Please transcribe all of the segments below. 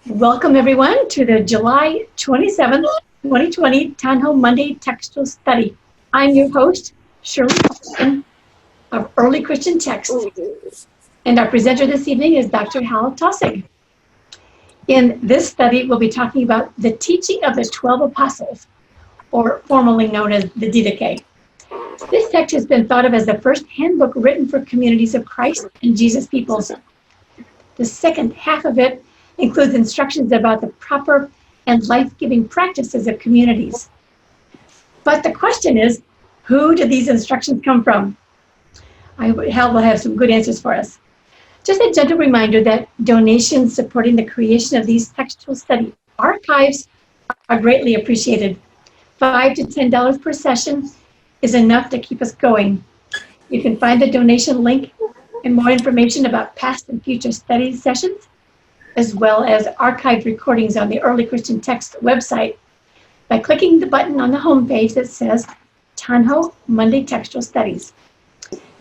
Welcome everyone to the July 27th, 2020 Town Hall Monday Textual Study. I'm your host, Shirley Paulson of Early Christian Text, and our presenter this evening is Dr. Hal Taussig. In this study, we'll be talking about the teaching of the 12 apostles, or formerly known as the Didache. This text has been thought of as the first handbook written for communities of Christ and Jesus peoples. The second half of it includes instructions about the proper and life-giving practices of communities. But the question is, who did these instructions come from? Hal will have some good answers for us. Just a gentle reminder that donations supporting the creation of these textual study archives are greatly appreciated. $5 to $10 per session is enough to keep us going. You can find the donation link and more information about past and future study sessions, as well as archived recordings on the Early Christian Text website by clicking the button on the homepage that says Town Hall Monday Textual Studies.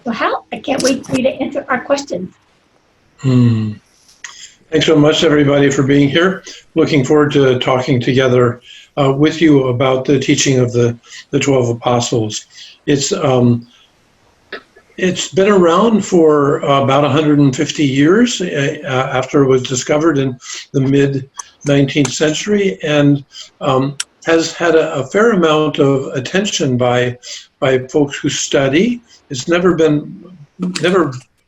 So Hal, I can't wait for you to answer our questions. Thanks so much, everybody, for being here. Looking forward to talking together with you about the teaching of the 12 apostles. It's been around for about 150 years after it was discovered in the mid-19th century, and has had a fair amount of attention by folks who study. It's never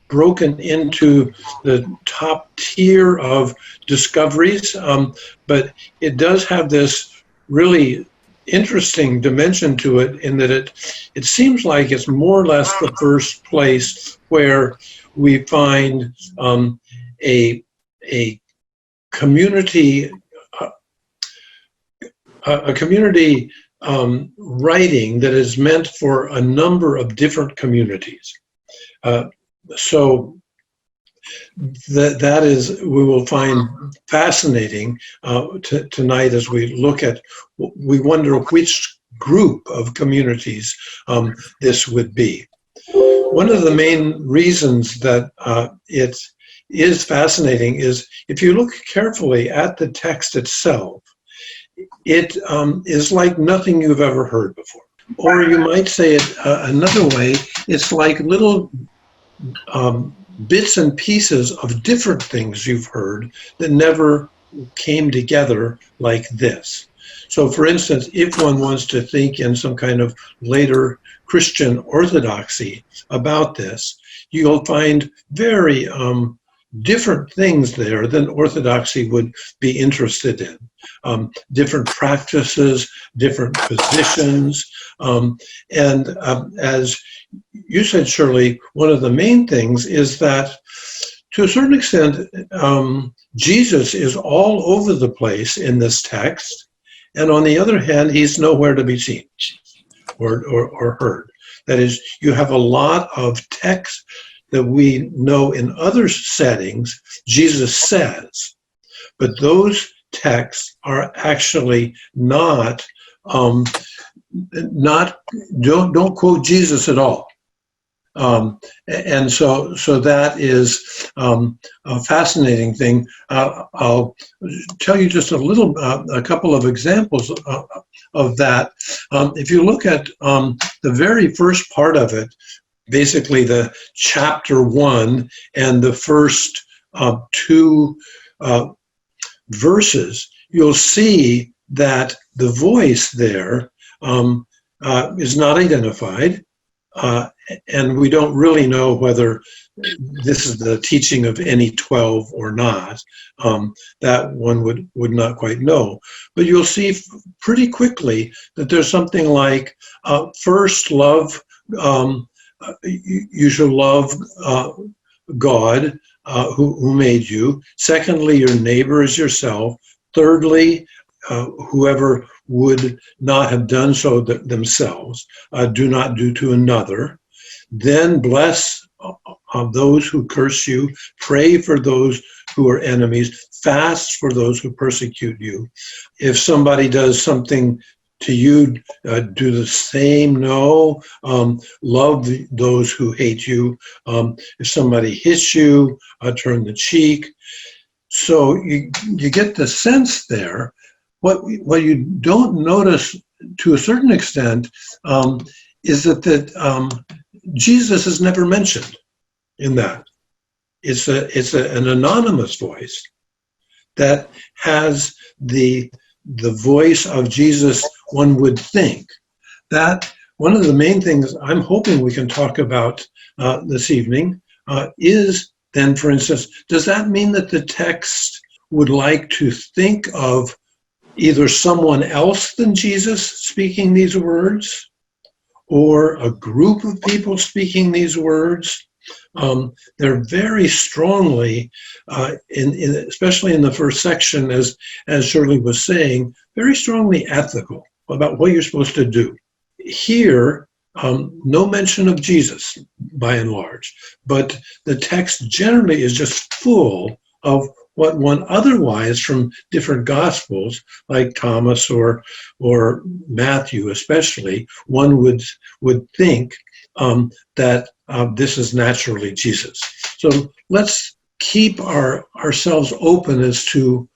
broken into the top tier of discoveries, but it does have this really interesting dimension to it in that it seems like it's more or less the first place where we find a community writing that is meant for a number of different communities. So that is, we will find fascinating tonight as we look at, we wonder which group of communities this would be. One of the main reasons that it is fascinating is if you look carefully at the text itself, it is like nothing you've ever heard before. Or you might say it another way, it's like little bits and pieces of different things you've heard that never came together like this. So for instance, if one wants to think in some kind of later Christian orthodoxy about this, you'll find very different things there than orthodoxy would be interested in. Different practices, different positions, and as you said, Shirley, one of the main things is that to a certain extent, Jesus is all over the place in this text, and on the other hand, he's nowhere to be seen or heard. That is, you have a lot of text that we know in other settings Jesus says, but those texts are actually not don't quote Jesus at all. And so that is a fascinating thing. I'll tell you just a couple of examples of that. If you look at the very first part of it, basically the chapter 1 and the first two verses, you'll see that the voice there is not identified, and we don't really know whether this is the teaching of any 12 or not. That one would not quite know. But you'll see pretty quickly that there's something like, first, love, you should love God who made you. Secondly, your neighbor is yourself. Thirdly, whoever would not have done so themselves, do not do to another. Then bless those who curse you, pray for those who are enemies, fast for those who persecute you. If somebody does something to you, do the same. No, love those who hate you. If somebody hits you, turn the cheek. So you get the sense there. What you don't notice to a certain extent is that Jesus is never mentioned in that. It's an anonymous voice that has the voice of Jesus, one would think. That one of the main things I'm hoping we can talk about this evening is then, for instance, does that mean that the text would like to think of either someone else than Jesus speaking these words, or a group of people speaking these words? They're very strongly, especially in the first section, as Shirley was saying, very strongly ethical about what you're supposed to do. Here, no mention of Jesus, by and large, but the text generally is just full of what one otherwise from different Gospels, like Thomas or Matthew especially, one would think that this is naturally Jesus. So let's keep ourselves open as to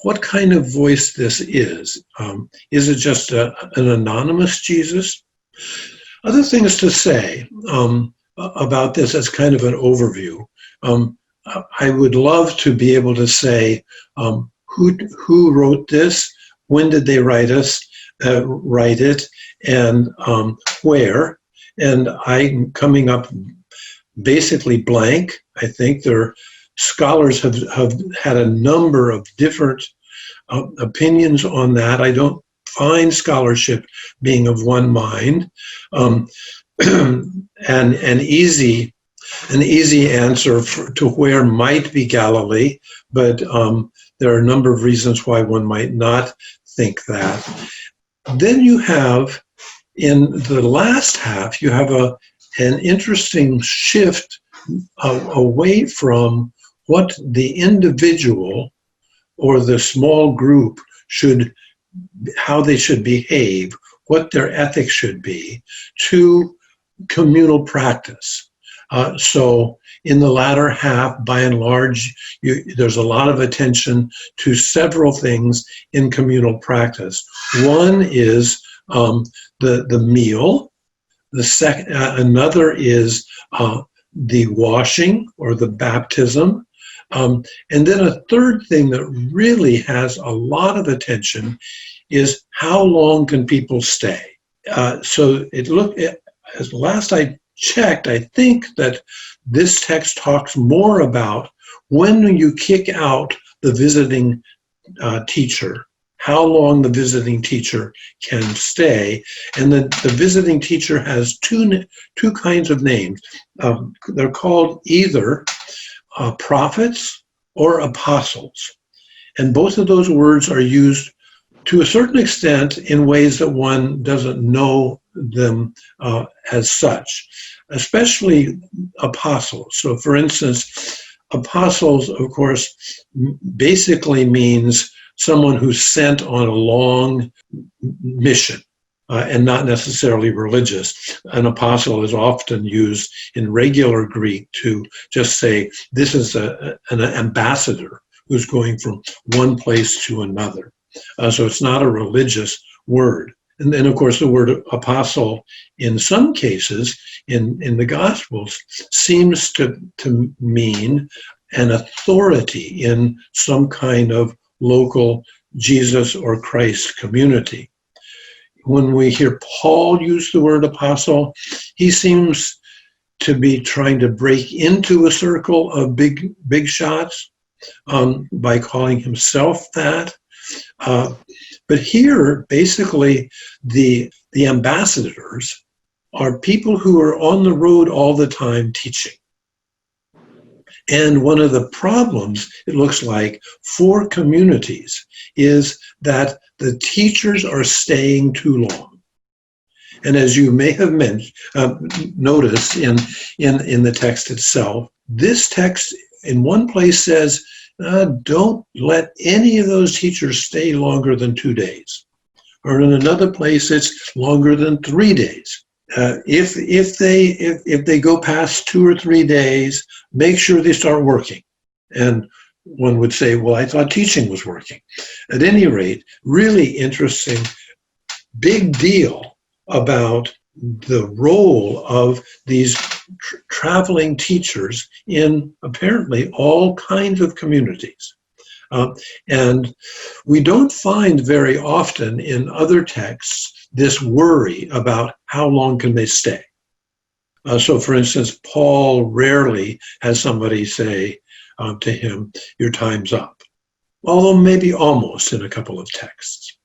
what kind of voice this is. Is it just an anonymous Jesus? Other things to say about this as kind of an overview. I would love to be able to say who wrote this, when did they write it, and where. And I'm coming up basically blank. I think scholars have had a number of different opinions on that. I don't find scholarship being of one mind. An easy answer to where might be Galilee, but there are a number of reasons why one might not think that. Then you have, in the last half, you have an interesting shift away from what the individual or the small group how they should behave, what their ethics should be, to communal practice. So in the latter half, by and large, there's a lot of attention to several things in communal practice. One is the meal. Another is the washing or the baptism. And then a third thing that really has a lot of attention is how long can people stay? So as last I checked, I think that this text talks more about when you kick out the visiting teacher, how long the visiting teacher can stay. And the visiting teacher has two kinds of names. They're called either prophets or apostles. And both of those words are used to a certain extent in ways that one doesn't know them as such, especially apostles. So for instance, apostles, of course, basically means someone who's sent on a long mission. And not necessarily religious. An apostle is often used in regular Greek to just say, this is an ambassador who's going from one place to another. So it's not a religious word. And then, of course, the word apostle, in some cases, in the Gospels, seems to mean an authority in some kind of local Jesus or Christ community. When we hear Paul use the word apostle, he seems to be trying to break into a circle of big shots by calling himself that. But here, basically, the ambassadors are people who are on the road all the time teaching. And one of the problems, it looks like, for communities is that the teachers are staying too long. And as you may have noticed in the text itself, this text in one place says, don't let any of those teachers stay longer than 2 days. Or in another place, it's longer than 3 days. If they go past 2 or 3 days, make sure they start working. And one would say, well, I thought teaching was working. At any rate, really interesting, big deal about the role of these traveling teachers in apparently all kinds of communities. And we don't find very often in other texts this worry about how long can they stay. So for instance, Paul rarely has somebody say to him, your time's up, although maybe almost in a couple of texts.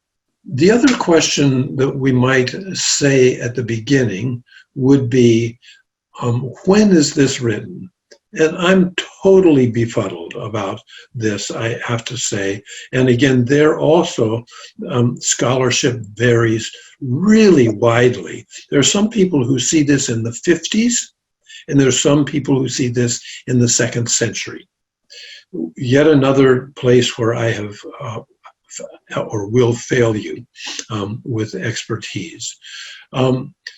The other question that we might say at the beginning would be, when is this written? And I'm totally befuddled about this, I have to say. And again, there also, scholarship varies really widely. There are some people who see this in the 50s, and there are some people who see this in the 2nd century. Yet another place where I have or will fail you with expertise.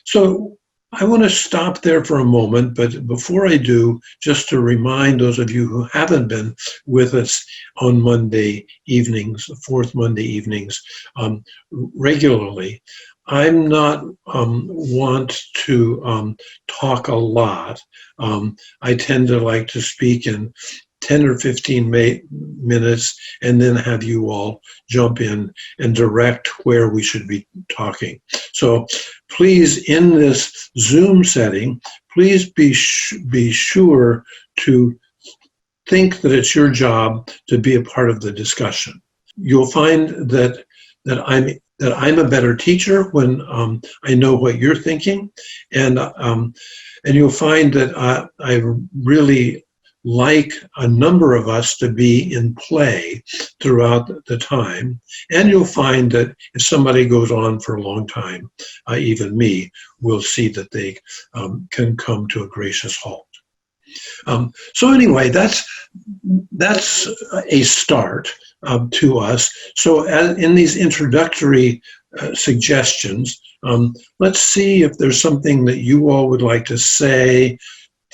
So I want to stop there for a moment, but before I do, just to remind those of you who haven't been with us on Monday evenings, 4th Monday evenings, regularly, I'm not want to talk a lot. I tend to like to speak in 10 or 15 minutes and then have you all jump in and direct where we should be talking. So please, in this Zoom setting, please be sure to think that it's your job to be a part of the discussion. You'll find that I'm a better teacher when I know what you're thinking, and you'll find that I really like a number of us to be in play throughout the time. And you'll find that if somebody goes on for a long time, even me, will see that they can come to a gracious halt. So anyway, that's a start to us. So in these introductory suggestions, let's see if there's something that you all would like to say,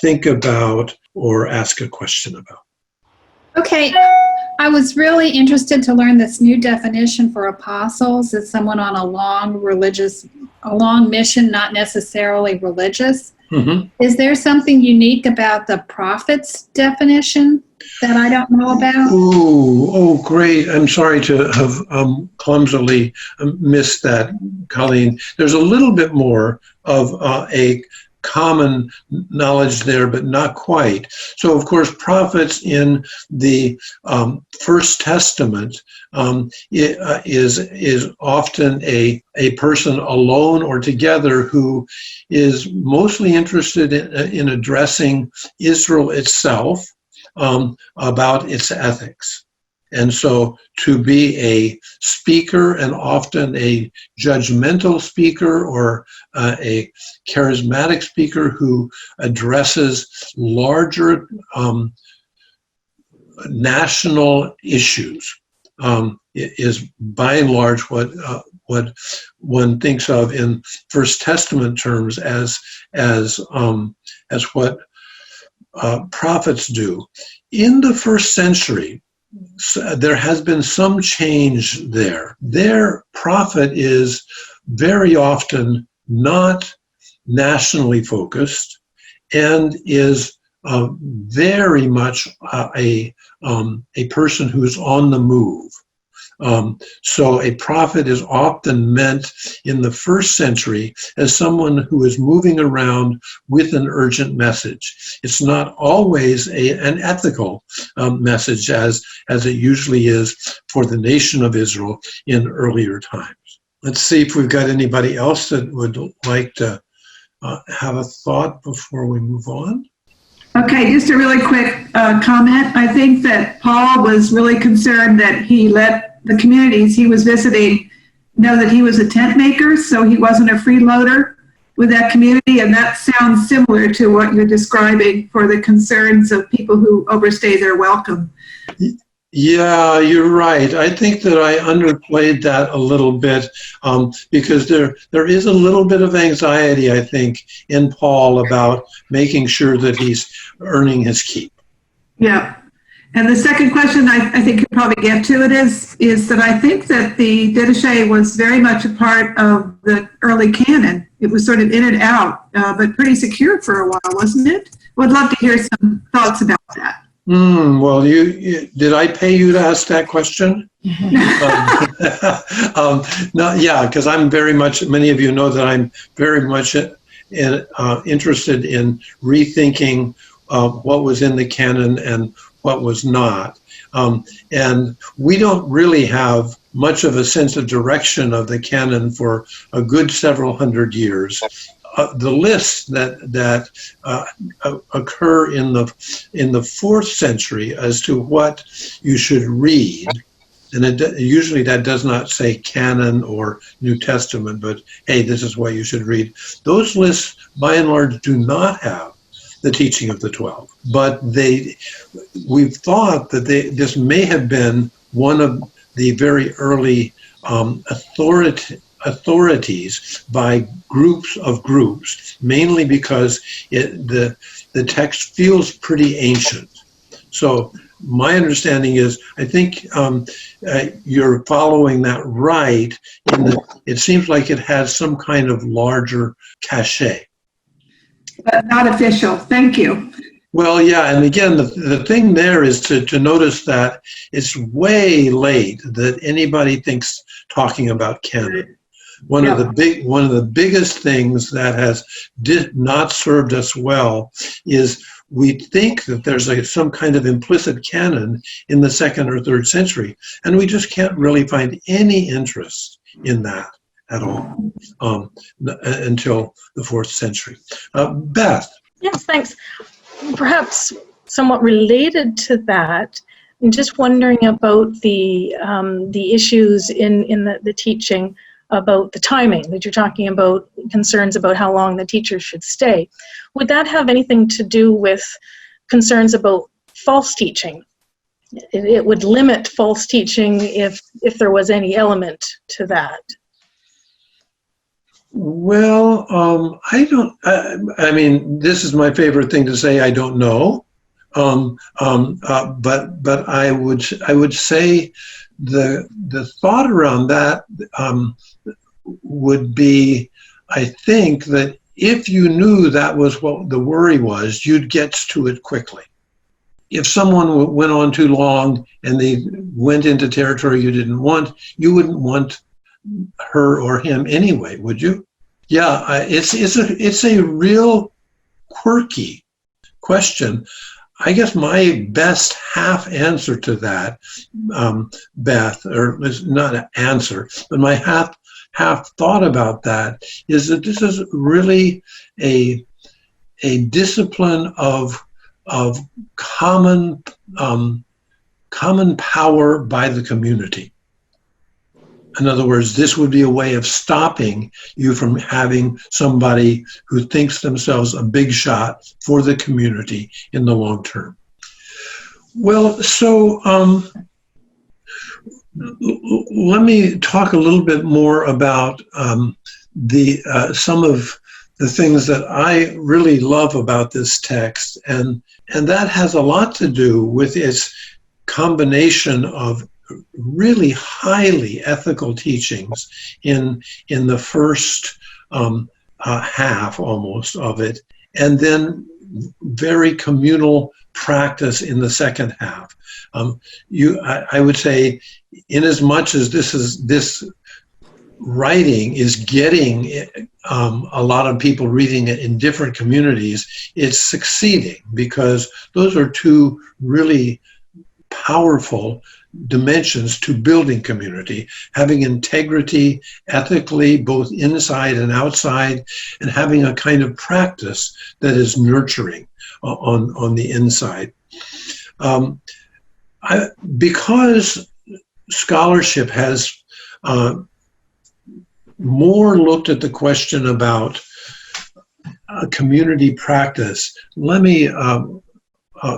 think about, or ask a question about. Okay, I was really interested to learn this new definition for apostles as someone on a long mission, not necessarily religious. Mm-hmm. Is there something unique about the prophets definition that I don't know about? Oh, great. I'm sorry to have clumsily missed that, Colleen. There's a little bit more of a common knowledge there, but not quite. So, of course, prophets in the First Testament is often a person alone or together who is mostly interested in addressing Israel itself about its ethics. And so to be a speaker, and often a judgmental speaker or a charismatic speaker who addresses larger national issues, is by and large what one thinks of in First Testament terms as what prophets do. In the first century, there has been some change there. Their prophet is very often not nationally focused and is very much a person who's on the move. So a prophet is often meant in the first century as someone who is moving around with an urgent message. It's not always an ethical message as it usually is for the nation of Israel in earlier times. Let's see if we've got anybody else that would like to have a thought before we move on. Okay, just a really quick comment. I think that Paul was really concerned that he let the communities he was visiting know that he was a tent maker, so he wasn't a freeloader with that community, and that sounds similar to what you're describing for the concerns of people who overstay their welcome. Yeah, you're right. I think that I underplayed that a little bit because there is a little bit of anxiety, I think, in Paul about making sure that he's earning his keep. Yeah. And the second question I think you'll probably get to it is that I think that the Didache was very much a part of the early canon. It was sort of in and out, but pretty secure for a while, wasn't it? Would love to hear some thoughts about that. Well, you did I pay you to ask that question? No, yeah, because I'm very much, many of you know that I'm very much interested in rethinking what was in the canon and what was not. And we don't really have much of a sense of direction of the canon for a good several hundred years. The lists that occur in the 4th century as to what you should read, and usually that does not say canon or New Testament, but hey, this is what you should read. Those lists, by and large, do not have the teaching of the 12, but we've thought that this may have been one of the very early authorities by groups of groups, mainly because the text feels pretty ancient. So my understanding is, I think you're following that right, in that it seems like it has some kind of larger cachet. But not official. Thank you. Well, yeah, and again, the thing there is to notice that it's way late that anybody thinks talking about canon. One of the biggest things that has not served us well is we think that there's some kind of implicit canon in the 2nd or 3rd century, and we just can't really find any interest in that at all until the 4th century. Beth. Yes, thanks. Perhaps somewhat related to that, I'm just wondering about the issues in the teaching about the timing that you're talking about, concerns about how long the teacher should stay. Would that have anything to do with concerns about false teaching? It would limit false teaching if there was any element to that. Well, I mean, this is my favorite thing to say, I don't know. But I would say the thought around that would be, I think that if you knew that was what the worry was, you'd get to it quickly. If someone went on too long and they went into territory you didn't want, you wouldn't want her or him anyway, would you? Yeah, it's a real quirky question. I guess my best half answer to that, Beth, or not an answer, but my half thought about that is that this is really a discipline of common power by the community. In other words, this would be a way of stopping you from having somebody who thinks themselves a big shot for the community in the long term. Well, so let me talk a little bit more about some of the things that I really love about this text, and that has a lot to do with its combination of really highly ethical teachings in the first half almost of it, and then very communal practice in the second half. I would say, in as much as this writing is getting a lot of people reading it in different communities, it's succeeding because those are two really powerful dimensions to building community, having integrity ethically, both inside and outside, and having a kind of practice that is nurturing on the inside. Because scholarship has more looked at the question about community practice, let me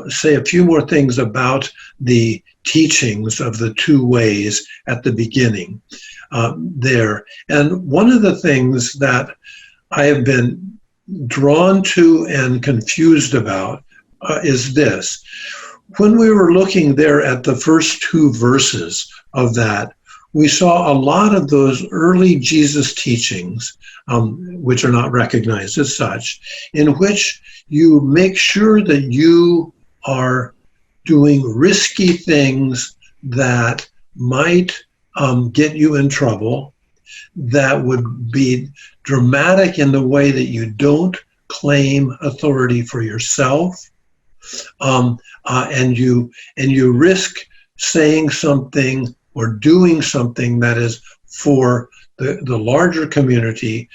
say a few more things about the teachings of the two ways at the beginning there. And one of the things that I have been drawn to and confused about is this. when we were looking there at the first two verses of that, we saw a lot of those early Jesus teachings, which are not recognized as such, in which you make sure that you are doing risky things that might get you in trouble, that would be dramatic in the way that you don't claim authority for yourself, and you risk saying something or doing something that is for the larger community,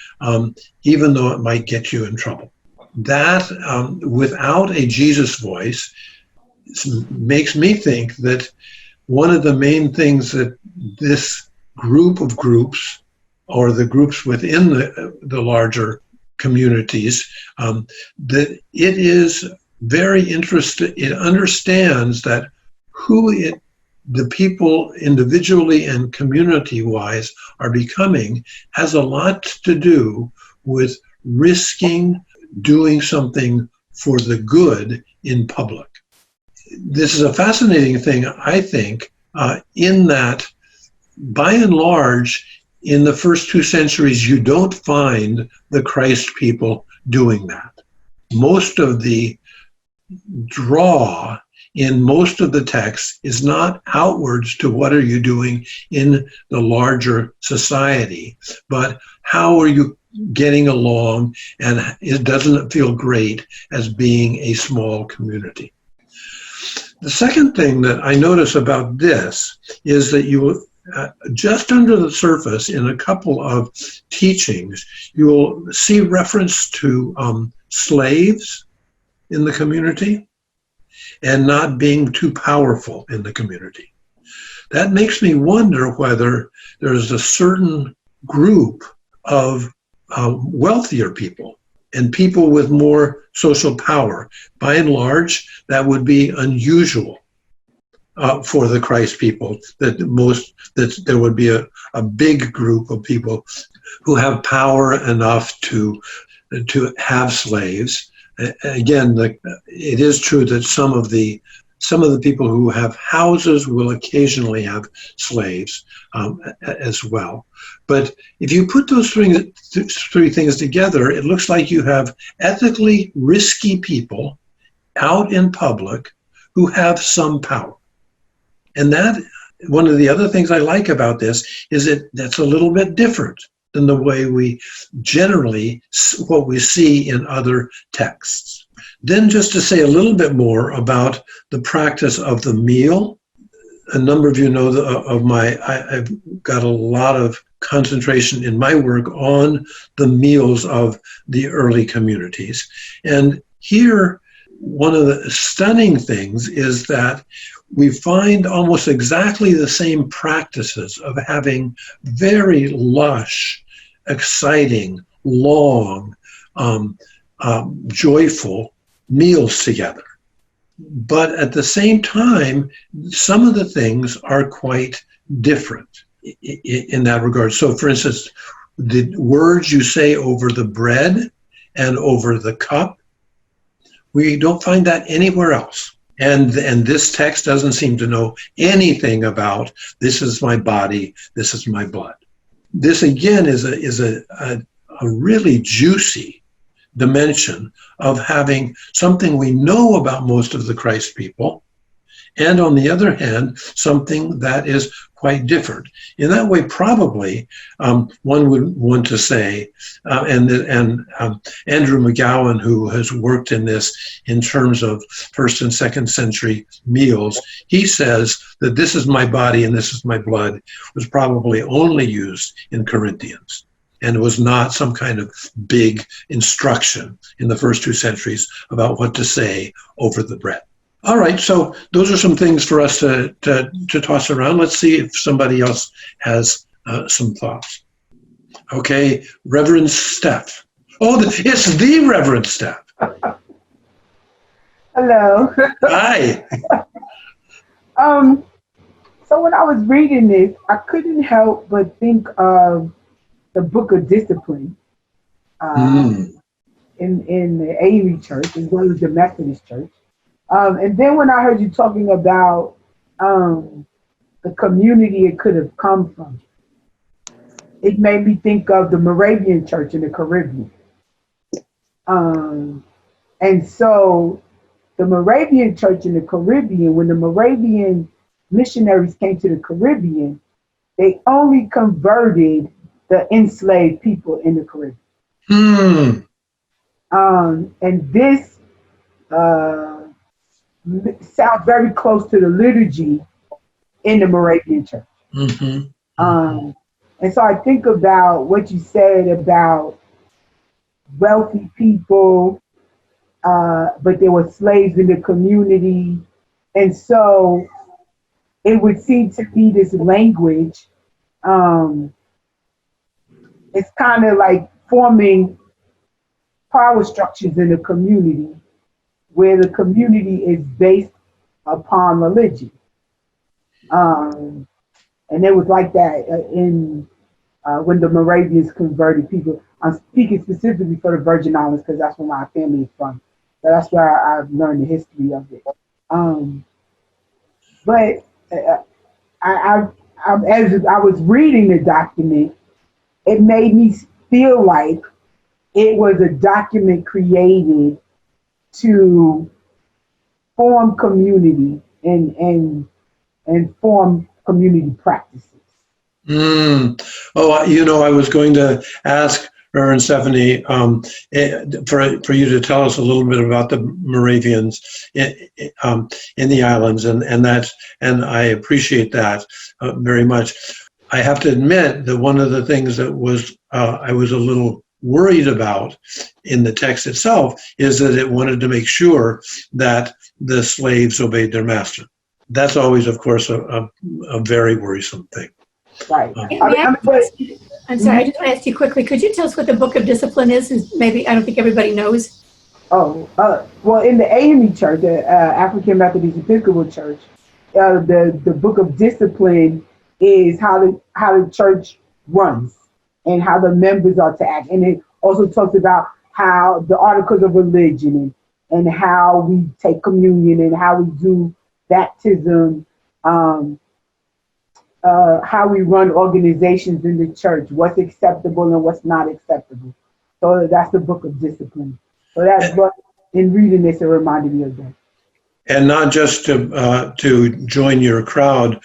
even though it might get you in trouble. That, without a Jesus voice, makes me think that one of the main things that this group of groups, or the groups within the larger communities, that it is very interested, it understands that the people individually and community-wise are becoming has a lot to do with risking doing something for the good in public. This is a fascinating thing, I think, in that, by and large, in the first 2 centuries, you don't find the Christ people doing that. Most of the draw in most of the texts is not outwards to what are you doing in the larger society, but how are you getting along, and it doesn't feel great as being a small community. The second thing that I notice about this is that you just under the surface in a couple of teachings, you will see reference to slaves in the community and not being too powerful in the community. That makes me wonder whether there's a certain group of wealthier people and people with more social power. By and large, that would be unusual for the Christ people, that there would be a big group of people who have power enough to have slaves. Again, it is true that some of the people who have houses will occasionally have slaves as well. But if you put those three things together, it looks like you have ethically risky people out in public who have some power. And that, one of the other things I like about this is that's a little bit different than the way we generally, what we see in other texts. Then just to say a little bit more about the practice of the meal. A number of you know I've got a lot of concentration in my work on the meals of the early communities. And here, one of the stunning things is that we find almost exactly the same practices of having very lush, exciting, long, joyful meals together. But at the same time, some of the things are quite different in that regard. So for instance, the words you say over the bread and over the cup, we don't find that anywhere else. And this text doesn't seem to know anything about this is my body, this is my blood. This again is a really juicy dimension of having something we know about most of the Christ people, and on the other hand, something that is quite different. In that way, probably one would want to say, and Andrew McGowan, who has worked in this in terms of 1st and 2nd century meals, he says that this is my body and this is my blood was probably only used in Corinthians, and it was not some kind of big instruction in the first 2 centuries about what to say over the bread. All right, so those are some things for us to toss around. Let's see if somebody else has some thoughts. Okay, Reverend Steph. Oh, it's the Reverend Steph. Hello. Hi. So when I was reading this, I couldn't help but think of the Book of Discipline in the AME Church as well as the Methodist Church. And then when I heard you talking about the community it could have come from, it made me think of the Moravian Church in the Caribbean. And so the Moravian Church in the Caribbean, when the Moravian missionaries came to the Caribbean, they only converted the enslaved people in the Caribbean. And this sounds very close to the liturgy in the Moravian Church. And so I think about what you said about wealthy people, but there were slaves in the community. And so it would seem to me this language, it's kind of like forming power structures in the community where the community is based upon religion. And it was like that in when the Moravians converted people. I'm speaking specifically for the Virgin Islands because that's where my family is from. So that's where I've learned the history of it. But as I was reading the document, it made me feel like it was a document created to form community and form community practices. Oh, I was going to ask Reverend Stephanie for you to tell us a little bit about the Moravians in the islands, and I appreciate that very much. I have to admit that one of the things that I was a little worried about in the text itself is that it wanted to make sure that the slaves obeyed their master. That's always, of course, a very worrisome thing. Right. I'm sorry, I just want to ask you quickly, could you tell us what the Book of Discipline is? Since maybe, I don't think everybody knows. Well, in the AME Church, the African Methodist Episcopal Church, the Book of Discipline is how the church runs and how the members are to act. And it also talks about how the articles of religion and how we take communion and how we do baptism, how we run organizations in the church, what's acceptable and what's not acceptable. So that's the Book of Discipline. So that's what, in reading this, it reminded me of that. And not just to join your crowd,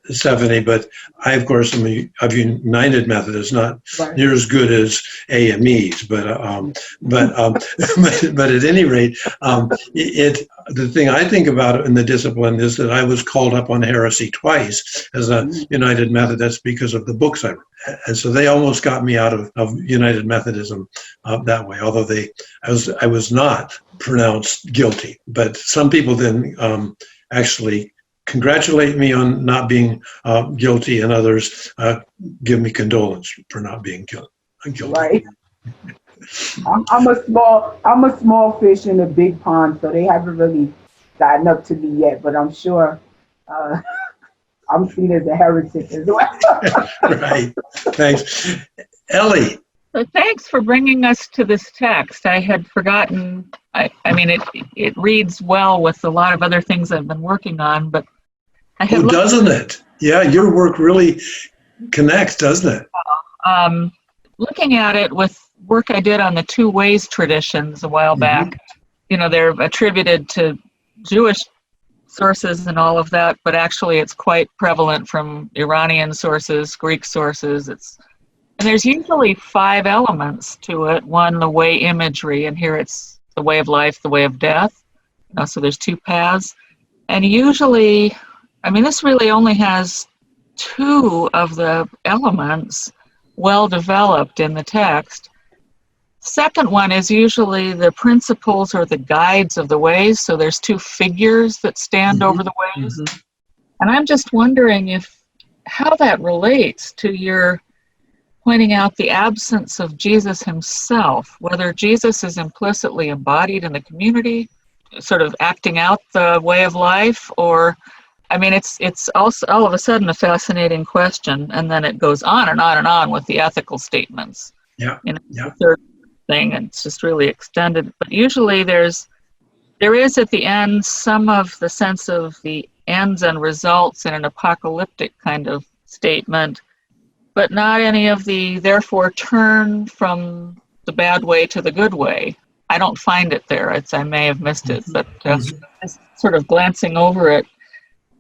Stephanie, but I, of course, am of United Methodist, not near as good as AMEs, but at any rate, the thing I think about in the discipline is that I was called up on heresy twice as a United Methodist because of the books I read. And so they almost got me out of United Methodism that way, although I was not pronounced guilty. But some people then actually congratulate me on not being guilty, and others give me condolence for not being guilty. Right. I'm a small fish in a big pond, so they haven't really gotten up to me yet. But I'm sure I'm seen as a heretic as well. Right. Thanks, Ellie. So thanks for bringing us to this text. I had forgotten. I mean, it reads well with a lot of other things I've been working on, but I had doesn't it? Yeah, your work really connects, doesn't it? Looking at it with work I did on the two ways traditions a while back, they're attributed to Jewish sources and all of that, but actually it's quite prevalent from Iranian sources, Greek sources. And there's usually 5 elements to it. One, the way imagery, and here it's the way of life, the way of death. So there's 2 paths. And usually, this really only has 2 of the elements well developed in the text. Second one is usually the principles or the guides of the ways. So there's 2 figures that stand over the ways. And I'm just wondering how that relates to your pointing out the absence of Jesus himself, whether Jesus is implicitly embodied in the community, sort of acting out the way of life, or, it's also all of a sudden a fascinating question, and then it goes on and on and on with the ethical statements. Yeah. The third thing, and it's just really extended. But usually there's there is at the end some of the sense of the ends and results in an apocalyptic kind of statement, but not any of the therefore turn from the bad way to the good way. I don't find it there. I may have missed it, but just sort of glancing over it.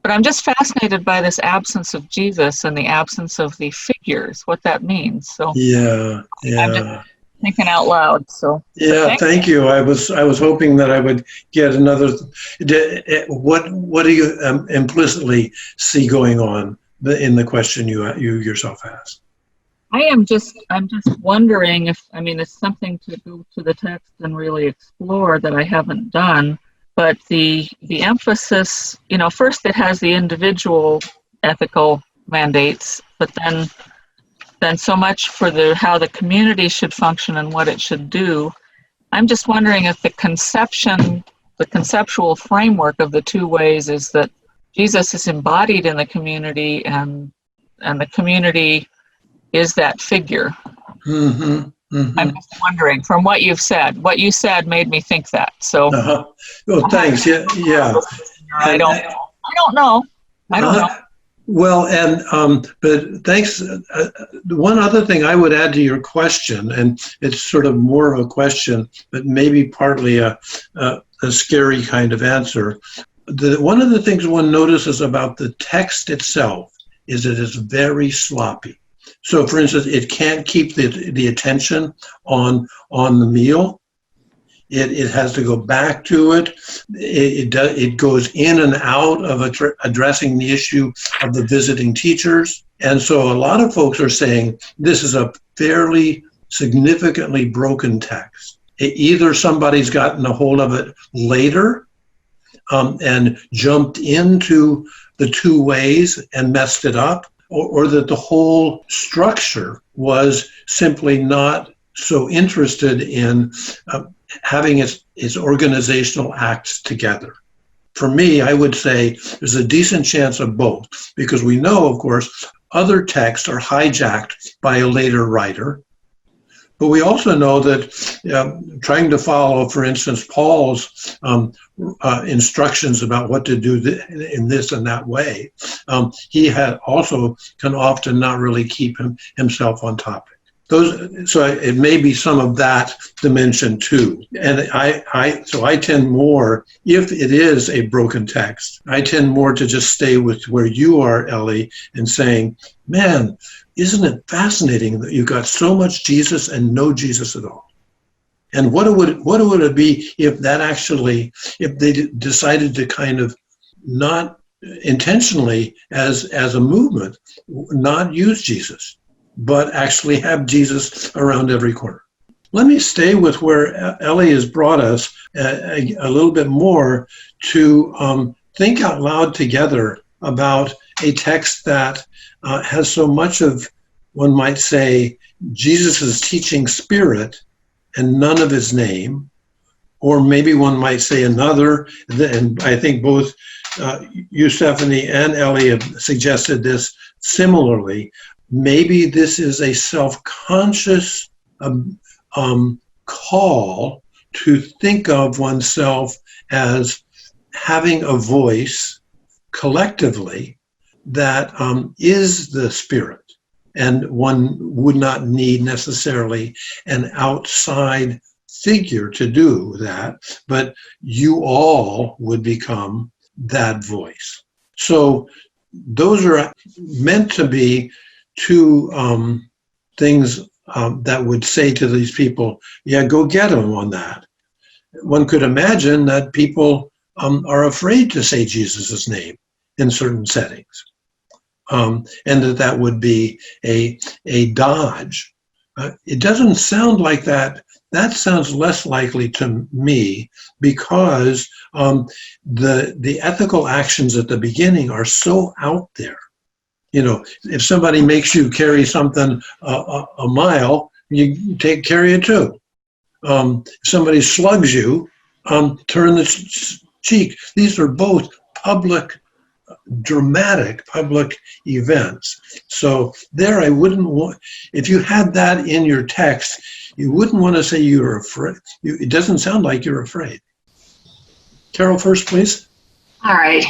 But I'm just fascinated by this absence of Jesus and the absence of the figures, what that means. So Yeah. I'm just thinking out loud. So Yeah, thank you. I was hoping that I would get another. What do you implicitly see going on in the question you yourself asked? I'm just wondering if, I mean, it's something to go to the text and really explore that I haven't done. But the emphasis, you know, first it has the individual ethical mandates, but then so much for how the community should function and what it should do. I'm just wondering if the conceptual framework of the two ways is that Jesus is embodied in the community, and the community is that figure. Mm-hmm. Mm-hmm. I'm just wondering, from what you said made me think that. So, Oh, thanks. Yeah. I don't know. Well, and but thanks. One other thing I would add to your question, and it's sort of more of a question, but maybe partly a scary kind of answer. One of the things one notices about the text itself is it is very sloppy. So, for instance, it can't keep the attention on the meal. It has to go back to it. It goes in and out of addressing the issue of the visiting teachers. And so a lot of folks are saying this is a fairly significantly broken text. Either somebody's gotten a hold of it later and jumped into the two ways and messed it up, or that the whole structure was simply not so interested in having its organizational acts together. For me, I would say there's a decent chance of both, because we know, of course, other texts are hijacked by a later writer. But we also know that trying to follow, for instance, Paul's instructions about what to do in this and that way, he also can often not really keep himself on topic. So it may be some of that dimension too. And I tend more, if it is a broken text, I tend more to just stay with where you are, Ellie, and saying, man, isn't it fascinating that you got so much Jesus and no Jesus at all? And what would it be if they decided to kind of not intentionally as a movement, not use Jesus, but actually have Jesus around every corner? Let me stay with where Ellie has brought us a little bit more to think out loud together about a text that has so much of, one might say, Jesus' teaching spirit and none of his name, or maybe one might say another, and I think both you, Stephanie, and Ellie have suggested this similarly. Maybe this is a self-conscious call to think of oneself as having a voice collectively that is the Spirit. And one would not need necessarily an outside figure to do that, but you all would become that voice. So those are meant to be two things that would say to these people, yeah, go get them on that. One could imagine that people are afraid to say Jesus' name in certain settings, and that would be a dodge. It doesn't sound like that. That sounds less likely to me, because the ethical actions at the beginning are so out there. You know, if somebody makes you carry something a mile, you carry it too. If somebody slugs you, turn the cheek. These are both dramatic public events. So there, I wouldn't want, if you had that in your text, you wouldn't want to say you're afraid. It doesn't sound like you're afraid. Carol first, please. All right.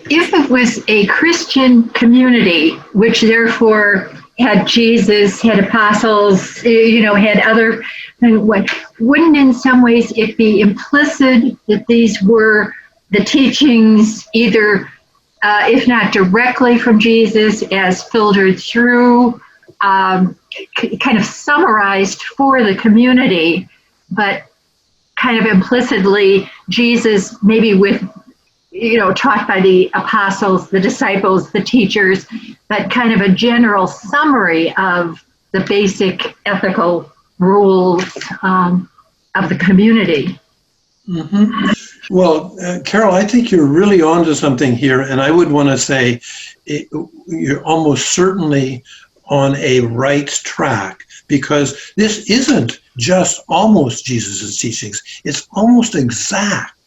If it was a Christian community, which therefore had Jesus, had apostles, had other, wouldn't in some ways it be implicit that these were the teachings either, if not directly from Jesus, as filtered through, kind of summarized for the community, but kind of implicitly Jesus maybe with, taught by the apostles, the disciples, the teachers, but kind of a general summary of the basic ethical rules of the community. Mm-hmm. Well, Carol, I think you're really onto something here, and I would want to say you're almost certainly on a right track, because this isn't just almost Jesus's teachings; it's almost exact.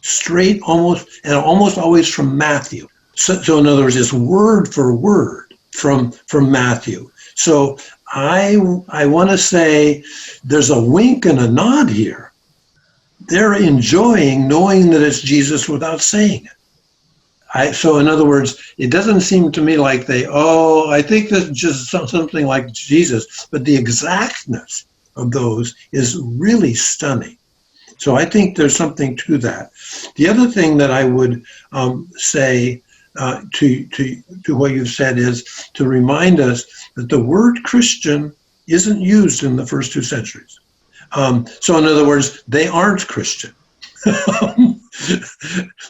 Straight, almost, and almost always from Matthew. So in other words, it's word for word from Matthew. So I want to say there's a wink and a nod here. They're enjoying knowing that it's Jesus without saying it. So in other words, it doesn't seem to me like I think that's just something like Jesus, but the exactness of those is really stunning. So I think there's something to that. The other thing that I would say to what you've said is to remind us that the word Christian isn't used in the first 2 centuries. So in other words, they aren't Christian. In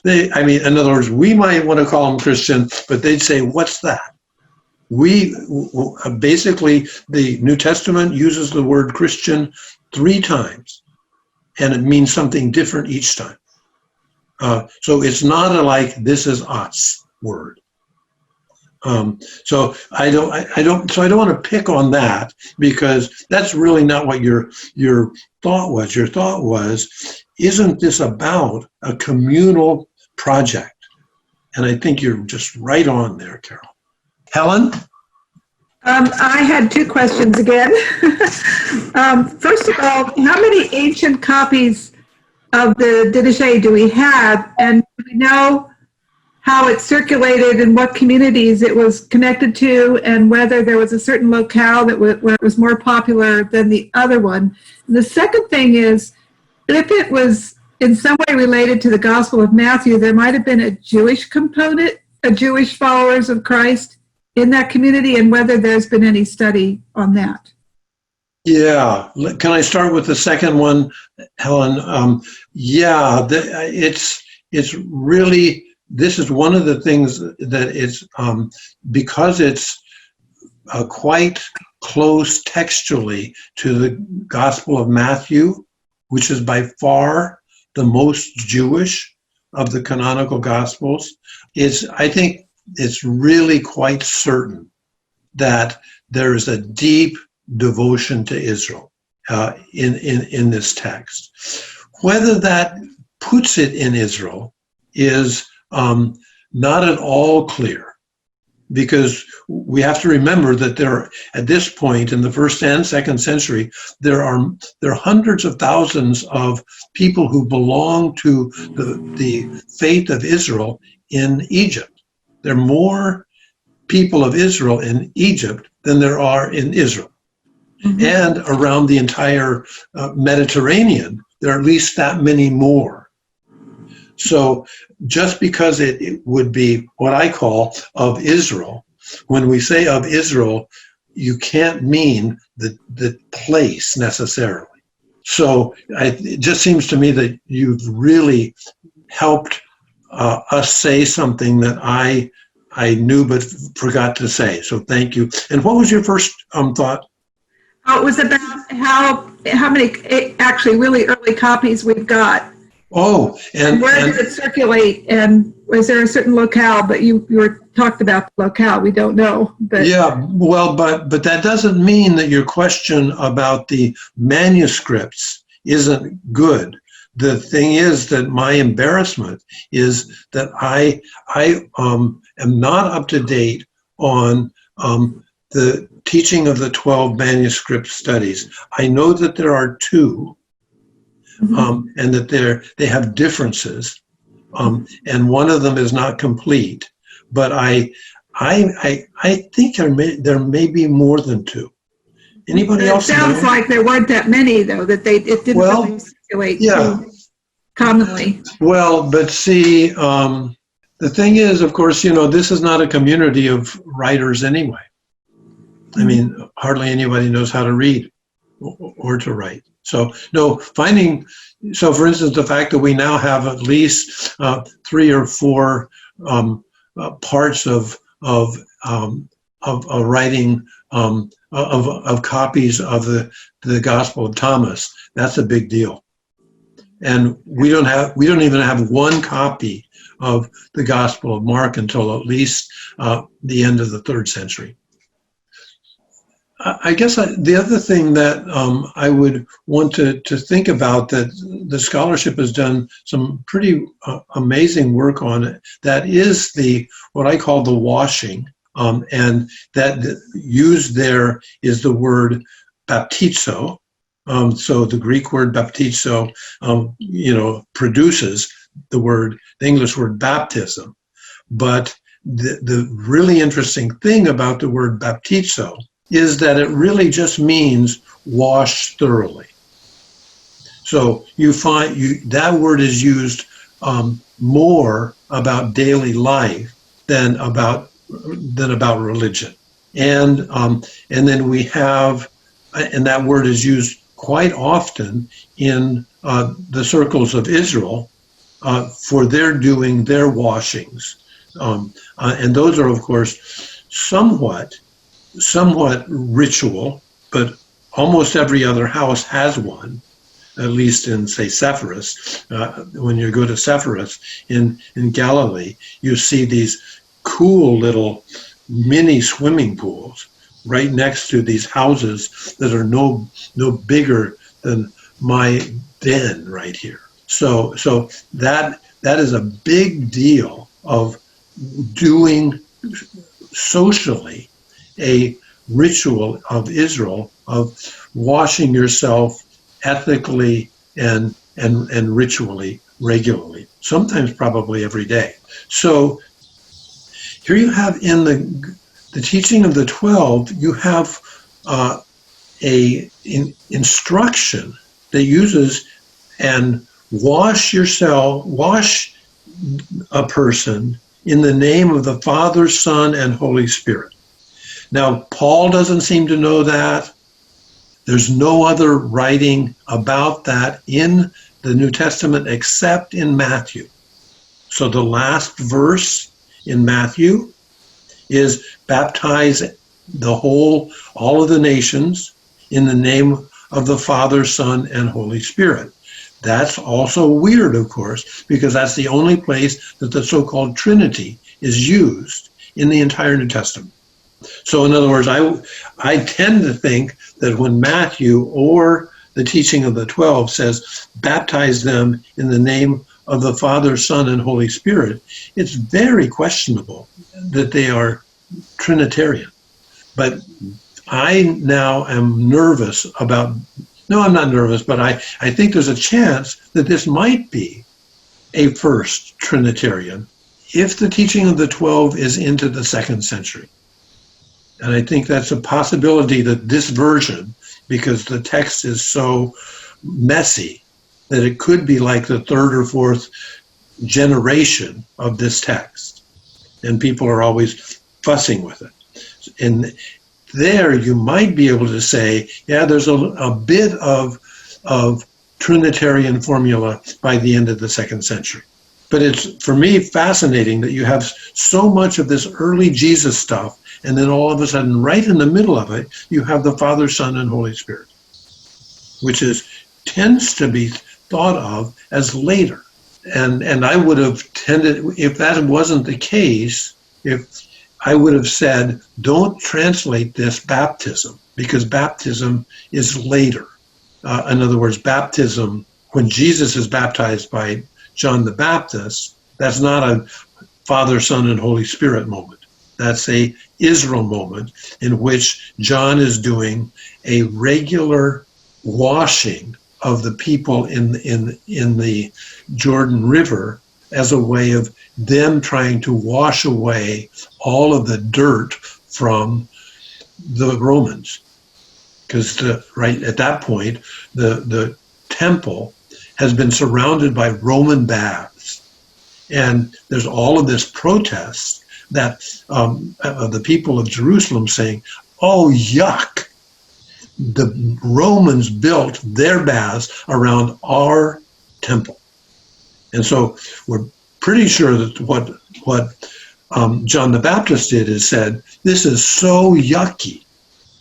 other words, we might want to call them Christian, but they'd say, what's that? Basically, the New Testament uses the word Christian 3 times. And it means something different each time. So it's not like this is us word. So I don't want to pick on that, because that's really not what your thought was. Your thought was, isn't this about a communal project? And I think you're just right on there, Carol. Helen? I had 2 questions again. First of all, how many ancient copies of the Didache do we have? And do we know how it circulated and what communities it was connected to, and whether there was a certain locale where it was more popular than the other one? And the second thing is, if it was in some way related to the Gospel of Matthew, there might have been a Jewish component, a Jewish followers of Christ in that community, and whether there's been any study on that. Yeah. Can I start with the second one, Helen? It's really, this is one of the things that is, because it's quite close textually to the Gospel of Matthew, which is by far the most Jewish of the canonical Gospels, I think it's really quite certain that there is a deep devotion to Israel in this text. Whether that puts it in Israel is not at all clear, because we have to remember that at this point in the 1st and 2nd century, there are hundreds of thousands of people who belong to the faith of Israel in Egypt. There are more people of Israel in Egypt than there are in Israel. Mm-hmm. And around the entire Mediterranean, there are at least that many more. So just because it would be what I call of Israel, when we say of Israel, you can't mean the place necessarily. So it just seems to me that you've really helped us say something that I knew but forgot to say. So thank you. And what was your first thought? It was about how many actually really early copies we've got. Oh, and where did it circulate? And was there a certain locale? But you were talked about the locale. We don't know. But yeah, well, but that doesn't mean that your question about the manuscripts isn't good. The thing is that my embarrassment is that I am not up to date on the teaching of the 12 manuscript studies. I know that there are 2. and that they have differences, and one of them is not complete. But I think there may be more than two. Anybody else? It sounds like there weren't that many, though, that it didn't really circulate too commonly. Well, but see, the thing is, of course, this is not a community of writers anyway. I mean, hardly anybody knows how to read or to write. So, for instance, the fact that we now have at least 3 or 4 parts of writing of copies of the Gospel of Thomas, that's a big deal. And we don't even have one copy of the Gospel of Mark until at least the end of the 3rd century. I guess the other thing that I would want to think about, that the scholarship has done some pretty amazing work on it, that is what I call the washing, and that used there is the word baptizo. So the Greek word baptizo, produces the English word baptism. But the really interesting thing about the word baptizo is that it really just means wash thoroughly. So you find that word is used more about daily life than about religion, and then we have, and that word is used quite often in the circles of Israel for their doing their washings, and those are, of course, somewhat ritual, but almost every other house has one, at least in, say, Sepphoris. When you go to Sepphoris in Galilee, you see these cool little mini swimming pools right next to these houses that are no bigger than my den right here. So that is a big deal of doing socially a ritual of Israel of washing yourself ethically and ritually regularly, sometimes probably every day. So here you have in the teaching of the 12, you have instruction that uses and wash a person in the name of the Father, Son, and Holy Spirit. Now, Paul doesn't seem to know that. There's no other writing about that in the New Testament except in Matthew. So the last verse in Matthew is baptize all of the nations in the name of the Father, Son, and Holy Spirit. That's also weird, of course, because that's the only place that the so-called Trinity is used in the entire New Testament. So in other words, I tend to think that when Matthew or the teaching of the 12 says, baptize them in the name of the Father, Son, and Holy Spirit, it's very questionable that they are Trinitarian. But I now am nervous about, no, I'm not nervous, but I think there's a chance that this might be a first Trinitarian if the teaching of the 12 is into the 2nd century. And I think that's a possibility that this version, because the text is so messy, that it could be like the 3rd or 4th generation of this text. And people are always fussing with it. And there you might be able to say, yeah, there's a bit of Trinitarian formula by the end of the 2nd century. But it's, for me, fascinating that you have so much of this early Jesus stuff, and then all of a sudden, right in the middle of it, you have the Father, Son, and Holy Spirit, which tends to be thought of as later. And I would have tended, if that wasn't the case, if I would have said, don't translate this baptism, because baptism is later. In other words, baptism, when Jesus is baptized by John the Baptist, that's not a Father, Son, and Holy Spirit moment. That's a Israel moment in which John is doing a regular washing of the people in the Jordan River as a way of them trying to wash away all of the dirt from the Romans. Because right at that point, the temple has been surrounded by Roman baths. And there's all of this protest that the people of Jerusalem saying, oh, yuck. The Romans built their baths around our temple. And so we're pretty sure that what John the Baptist did is said, this is so yucky.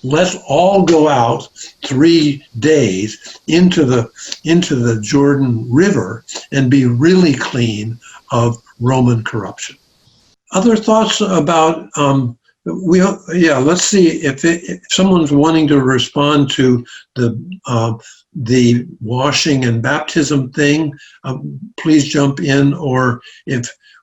Let's all go out 3 days into the Jordan River and be really clean of Roman corruption. Other thoughts about let's see if someone's wanting to respond to the washing and baptism thing, please jump in, or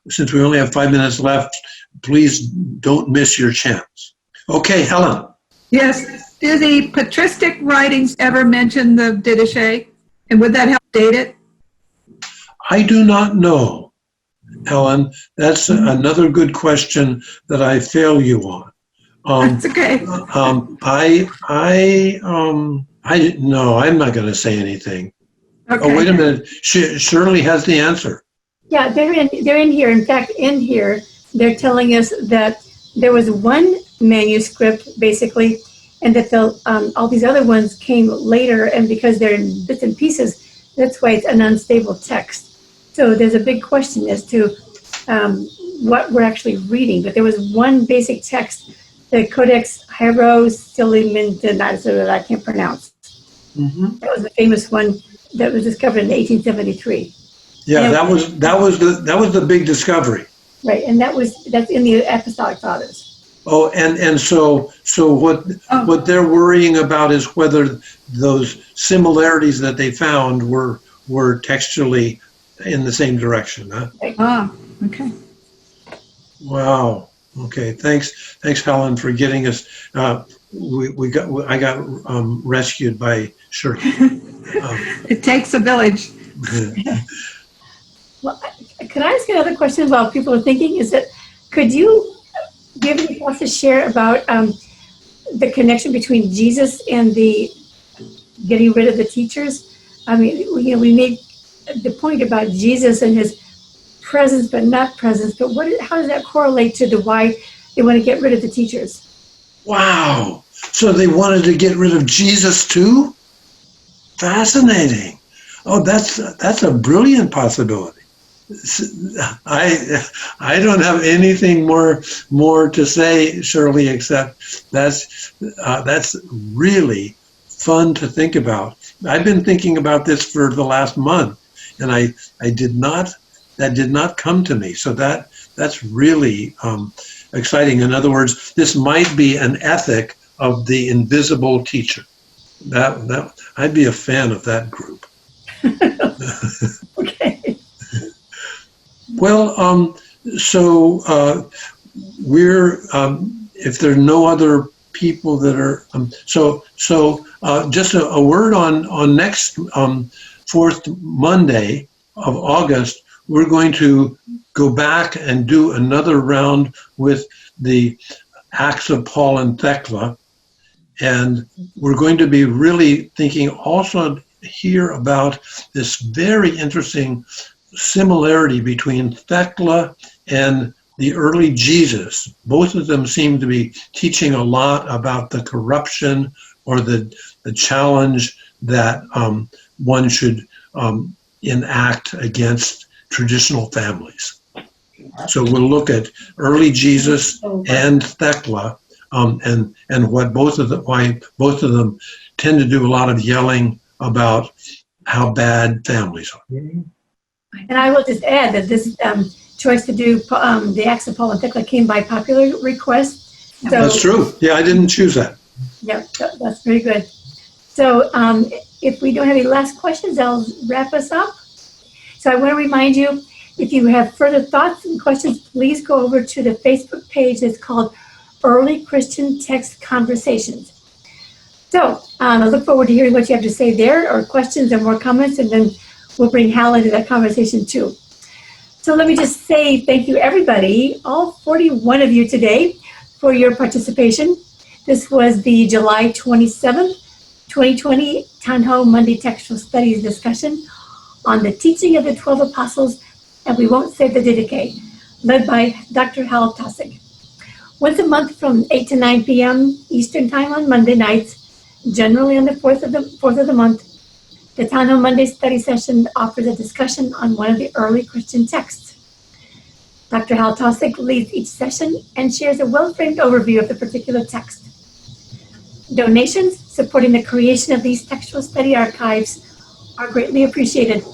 since we only have 5 minutes left, please don't miss your chance. Okay, Helen. Yes. Do the patristic writings ever mention the Didache? And would that help date it? I do not know, Helen. That's another good question that I fail you on. That's okay. No, I'm not going to say anything. Okay. Oh, wait a minute. Shirley has the answer. Yeah, they're in here. In fact, in here, they're telling us that there was one manuscript, basically, and that all these other ones came later, and because they're in bits and pieces, that's why it's an unstable text. So there's a big question as to what we're actually reading. But there was one basic text, the Codex Hierosolymantensis, that I can't pronounce. Mm-hmm. That was the famous one that was discovered in 1873. Yeah, that was the big discovery. Right, and that's in the Apostolic Fathers. Oh, and so what they're worrying about is whether those similarities that they found were textually in the same direction, huh? Right. Okay. Wow. Okay. Thanks, Helen, for getting us. I got rescued by Shirley. It takes a village. Well, could I ask another question while people are thinking? Is that could you give any thoughts to share about the connection between Jesus and the getting rid of the teachers? I mean, we made the point about Jesus and his presence but not presence, but how does that correlate to the why they want to get rid of the teachers? Wow. So they wanted to get rid of Jesus too? Fascinating. Oh, that's a brilliant possibility. I don't have anything more to say, Shirley, except that's really fun to think about. I've been thinking about this for the last month, and that did not come to me. So that's really exciting. In other words, this might be an ethic of the invisible teacher. That I'd be a fan of that group. Okay. Well, so we're if there are no other people that are just a word on next fourth Monday of August, we're going to go back and do another round with the Acts of Paul and Thecla, and we're going to be really thinking also here about this very interesting similarity between Thecla and the early Jesus. Both of them seem to be teaching a lot about the corruption or the challenge that one should enact against traditional families. So we'll look at early Jesus and Thecla, and why both of them tend to do a lot of yelling about how bad families are. And I will just add that this choice to do the Acts of Paul and Thecla came by popular request. So, that's true. Yeah, I didn't choose that. Yeah, that's very good. So if we don't have any last questions, I'll wrap us up. So I want to remind you, if you have further thoughts and questions, please go over to the Facebook page that's called Early Christian Text Conversations. So I look forward to hearing what you have to say there, or questions or more comments, and then we'll bring Hal into that conversation too. So let me just say thank you, everybody, all 41 of you today, for your participation. This was the July 27th, 2020 Town Hall Monday Textual Studies discussion on the teaching of the 12 apostles, and we won't say the Didache, led by Dr. Hal Taussig. Once a month from 8 to 9 p.m. Eastern Time on Monday nights, generally on the 4th of the month, the Town Hall Monday study session offers a discussion on one of the early Christian texts. Dr. Hal Taussig leads each session and shares a well-framed overview of the particular text. Donations supporting the creation of these textual study archives are greatly appreciated.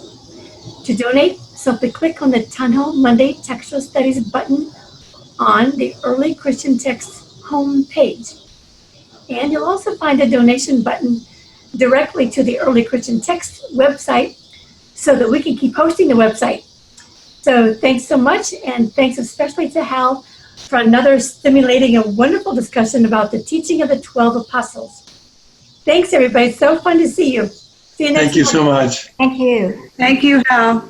To donate, simply click on the Town Hall Monday Textual Studies button on the Early Christian Texts home page. And you'll also find a donation button directly to the Early Christian Text website so that we can keep hosting the website. So thanks so much, and thanks especially to Hal for another stimulating and wonderful discussion about the teaching of the 12 apostles. Thanks, everybody. So fun to see you. See you next Thank you so much. Thank you. Thank you, Hal.